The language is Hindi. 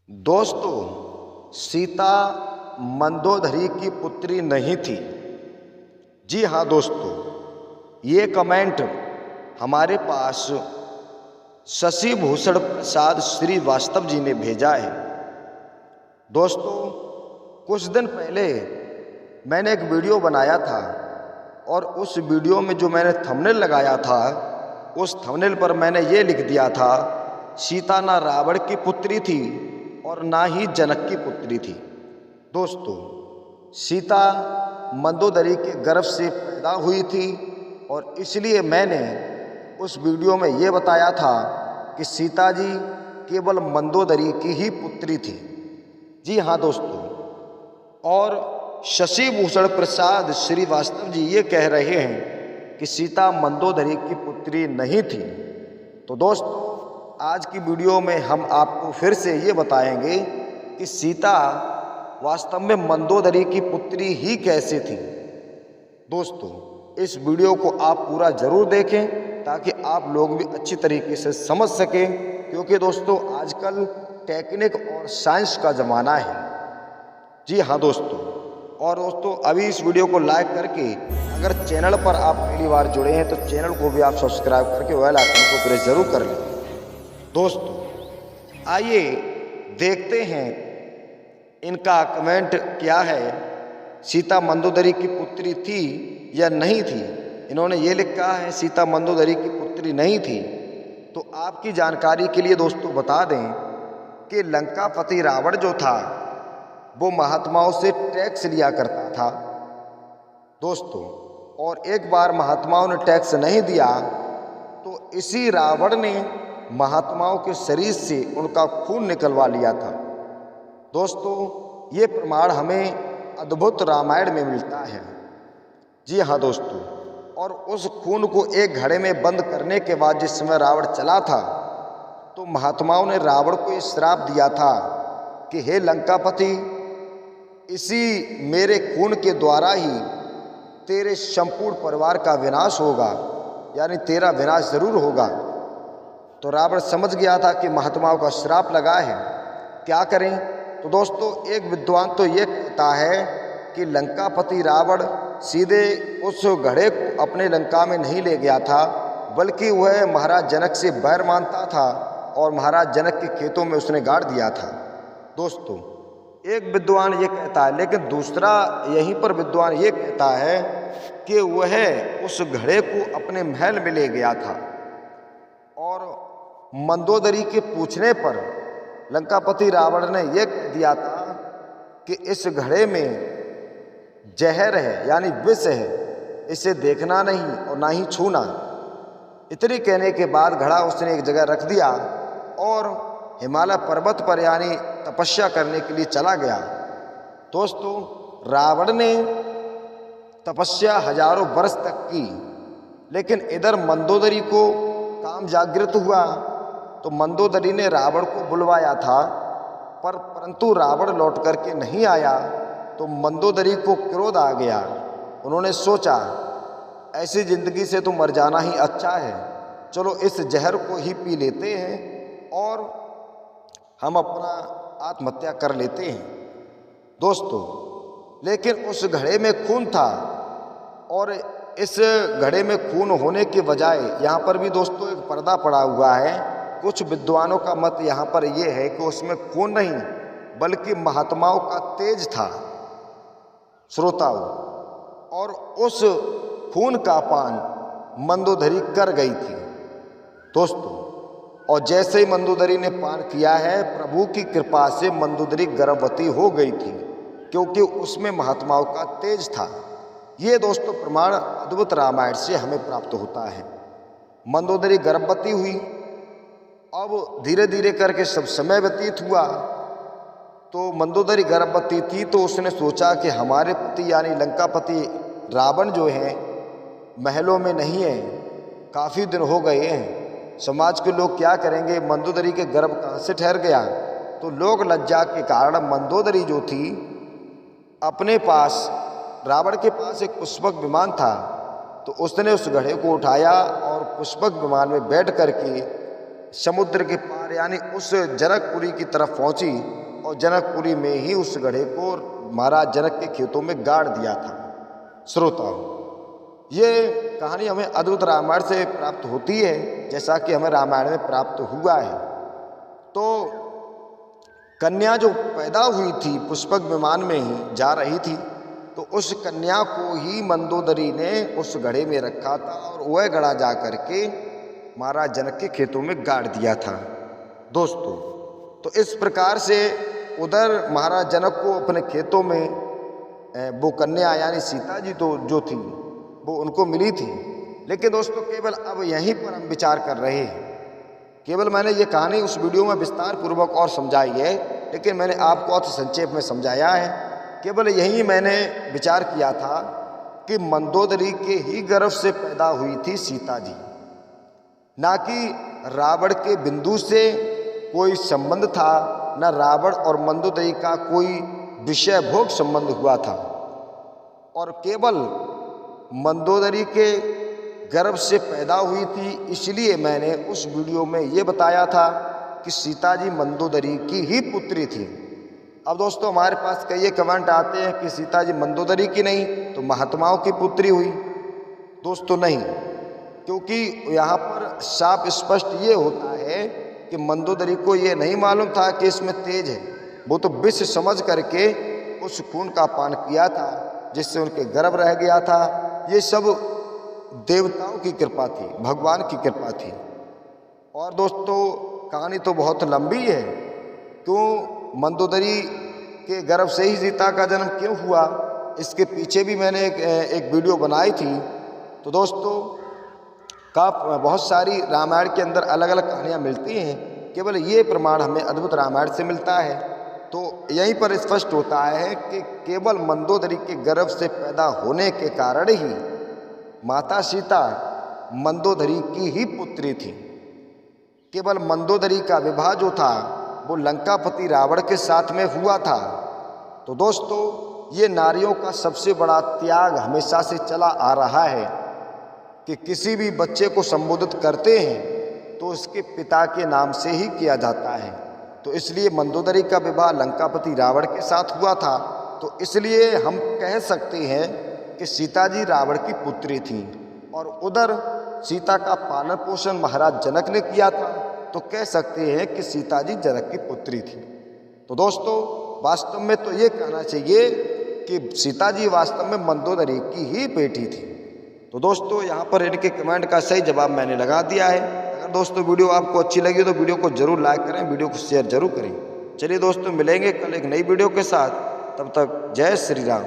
दोस्तों, सीता मंदोदरी की पुत्री नहीं थी। जी हाँ दोस्तों, ये कमेंट हमारे पास शशि भूषण प्रसाद श्रीवास्तव जी ने भेजा है। दोस्तों, कुछ दिन पहले मैंने एक वीडियो बनाया था और उस वीडियो में जो मैंने थंबनेल लगाया था, उस थंबनेल पर मैंने ये लिख दिया था, सीता ना रावण की पुत्री थी और ना ही जनक की पुत्री थी। दोस्तों, सीता मंदोदरी के गर्भ से पैदा हुई थी और इसलिए मैंने उस वीडियो में ये बताया था कि सीता जी केवल मंदोदरी की ही पुत्री थी। जी हाँ दोस्तों, और शशि भूषण प्रसाद श्रीवास्तव जी ये कह रहे हैं कि सीता मंदोदरी की पुत्री नहीं थी। तो दोस्तों, आज की वीडियो में हम आपको फिर से ये बताएंगे कि सीता वास्तव में मंदोदरी की पुत्री ही कैसे थी। दोस्तों, इस वीडियो को आप पूरा ज़रूर देखें ताकि आप लोग भी अच्छी तरीके से समझ सकें, क्योंकि दोस्तों आजकल टेक्निक और साइंस का ज़माना है। जी हाँ दोस्तों, और दोस्तों अभी इस वीडियो को लाइक करके अगर चैनल पर आप पहली बार जुड़े हैं तो चैनल को भी आप सब्सक्राइब करके बेल आइकन को प्रेस जरूर कर लें। दोस्तों, आइए देखते हैं इनका कमेंट क्या है। सीता मंदोदरी की पुत्री थी या नहीं थी? इन्होंने ये लिखा है सीता मंदोदरी की पुत्री नहीं थी। तो आपकी जानकारी के लिए दोस्तों बता दें कि लंकापति रावण जो था वो महात्माओं से टैक्स लिया करता था दोस्तों, और एक बार महात्माओं ने टैक्स नहीं दिया तो इसी रावण ने महात्माओं के शरीर से उनका खून निकलवा लिया था। दोस्तों, ये प्रमाण हमें अद्भुत रामायण में मिलता है। जी हाँ दोस्तों, और उस खून को एक घड़े में बंद करने के बाद जिस समय रावण चला था तो महात्माओं ने रावण को ये श्राप दिया था कि हे लंकापति, इसी मेरे खून के द्वारा ही तेरे संपूर्ण परिवार का विनाश होगा, यानी तेरा विनाश जरूर होगा। तो रावण समझ गया था कि महात्माओं का श्राप लगा है, क्या करें। तो दोस्तों, एक विद्वान तो ये कहता है कि लंकापति रावण सीधे उस घड़े को अपने लंका में नहीं ले गया था, बल्कि वह महाराज जनक से बैर मानता था और महाराज जनक के खेतों में उसने गाड़ दिया था। दोस्तों, एक विद्वान ये कहता है, लेकिन दूसरा यहीं पर विद्वान ये कहता है कि वह उस घड़े को अपने महल में ले गया था और मंदोदरी के पूछने पर लंकापति रावण ने यह कह दिया था कि इस घड़े में जहर है, यानी विष है, इसे देखना नहीं और ना ही छूना। इतनी कहने के बाद घड़ा उसने एक जगह रख दिया और हिमालय पर्वत पर यानी तपस्या करने के लिए चला गया। दोस्तों, रावण ने तपस्या हजारों वर्ष तक की, लेकिन इधर मंदोदरी को काम जागृत हुआ तो मंदोदरी ने रावण को बुलवाया था, परंतु रावण लौट करके नहीं आया तो मंदोदरी को क्रोध आ गया। उन्होंने सोचा ऐसी जिंदगी से तो मर जाना ही अच्छा है, चलो इस जहर को ही पी लेते हैं और हम अपना आत्महत्या कर लेते हैं। दोस्तों, लेकिन उस घड़े में खून था और इस घड़े में खून होने के बजाय यहाँ पर भी दोस्तों एक पर्दा पड़ा हुआ है। कुछ विद्वानों का मत यहाँ पर यह है कि उसमें खून नहीं बल्कि महात्माओं का तेज था श्रोताओं, और उस खून का पान मंदोदरी कर गई थी दोस्तों। और जैसे ही मंदोदरी ने पान किया है, प्रभु की कृपा से मंदोदरी गर्भवती हो गई थी, क्योंकि उसमें महात्माओं का तेज था। ये दोस्तों प्रमाण अद्भुत रामायण से हमें प्राप्त होता है। मंदोदरी गर्भवती हुई। अब धीरे धीरे करके सब समय व्यतीत हुआ तो मंदोदरी गर्भवती थी तो उसने सोचा कि हमारे पति यानी लंकापति रावण जो है महलों में नहीं है, काफ़ी दिन हो गए हैं, समाज के लोग क्या करेंगे, मंदोदरी के गर्भ कहाँ से ठहर गया। तो लोग लज्जा के कारण मंदोदरी जो थी अपने पास, रावण के पास एक पुष्पक विमान था तो उसने उस घड़े को उठाया और पुष्पक विमान में बैठ करके समुद्र के पार यानी उस जनकपुरी की तरफ पहुंची और जनकपुरी में ही उस घड़े को महाराज जनक के खेतों में गाड़ दिया था। श्रोताओ, ये कहानी हमें अद्भुत रामायण से प्राप्त होती है, जैसा कि हमें रामायण में प्राप्त हुआ है। तो कन्या जो पैदा हुई थी पुष्पक विमान में ही जा रही थी, तो उस कन्या को ही मंदोदरी ने उस घड़े में रखा था और वह घड़ा जा करके महाराज जनक के खेतों में गाड़ दिया था। दोस्तों, तो इस प्रकार से उधर महाराज जनक को अपने खेतों में वो कन्या यानी सीता जी तो जो थी वो उनको मिली थी। लेकिन दोस्तों, केवल अब यहीं पर हम विचार कर रहे हैं। केवल मैंने ये कहानी उस वीडियो में विस्तार पूर्वक और समझाई है, लेकिन मैंने आपको अति संक्षेप में समझाया है। केवल यही मैंने विचार किया था कि मंदोदरी के ही गर्भ से पैदा हुई थी सीता जी, ना कि रावण के बिंदु से कोई संबंध था, न रावण और मंदोदरी का कोई विषय भोग संबंध हुआ था। और केवल मंदोदरी के गर्भ से पैदा हुई थी, इसलिए मैंने उस वीडियो में ये बताया था कि सीता जी मंदोदरी की ही पुत्री थी। अब दोस्तों, हमारे पास कई कमेंट आते हैं कि सीता जी मंदोदरी की नहीं तो महात्माओं की पुत्री हुई। दोस्तों नहीं, क्योंकि यहाँ पर साफ स्पष्ट ये होता है कि मंदोदरी को ये नहीं मालूम था कि इसमें तेज है। वो तो विष समझ करके उस खून का पान किया था, जिससे उनके गर्भ रह गया था। ये सब देवताओं की कृपा थी, भगवान की कृपा थी। और दोस्तों, कहानी तो बहुत लंबी है। क्यों मंदोदरी के गर्भ से ही सीता का जन्म क्यों हुआ, इसके पीछे भी मैंने एक वीडियो बनाई थी। तो दोस्तों, बहुत सारी रामायण के अंदर अलग अलग कहानियाँ मिलती हैं, केवल ये प्रमाण हमें अद्भुत रामायण से मिलता है। तो यहीं पर स्पष्ट होता है कि केवल मंदोदरी के गर्भ से पैदा होने के कारण ही माता सीता मंदोदरी की ही पुत्री थी। केवल मंदोदरी का विवाह जो था वो लंकापति रावण के साथ में हुआ था। तो दोस्तों, ये नारियों का सबसे बड़ा त्याग हमेशा से चला आ रहा है कि किसी भी बच्चे को संबोधित करते हैं तो उसके पिता के नाम से ही किया जाता है। तो इसलिए मंदोदरी का विवाह लंकापति रावण के साथ हुआ था। तो इसलिए हम कह सकते हैं कि सीता जी रावण की पुत्री थी और उधर सीता का पालन पोषण महाराज जनक ने किया था। तो कह सकते हैं कि सीता जी जनक की पुत्री थी। तो दोस्तों, वास्तव में तो ये कहना चाहिए कि सीता जी वास्तव में मंदोदरी की ही बेटी थी। तो दोस्तों, यहाँ पर इनके कमेंट का सही जवाब मैंने लगा दिया है। अगर दोस्तों वीडियो आपको अच्छी लगी तो वीडियो को जरूर लाइक करें, वीडियो को शेयर जरूर करें। चलिए दोस्तों, मिलेंगे कल एक नई वीडियो के साथ। तब तक जय श्री राम।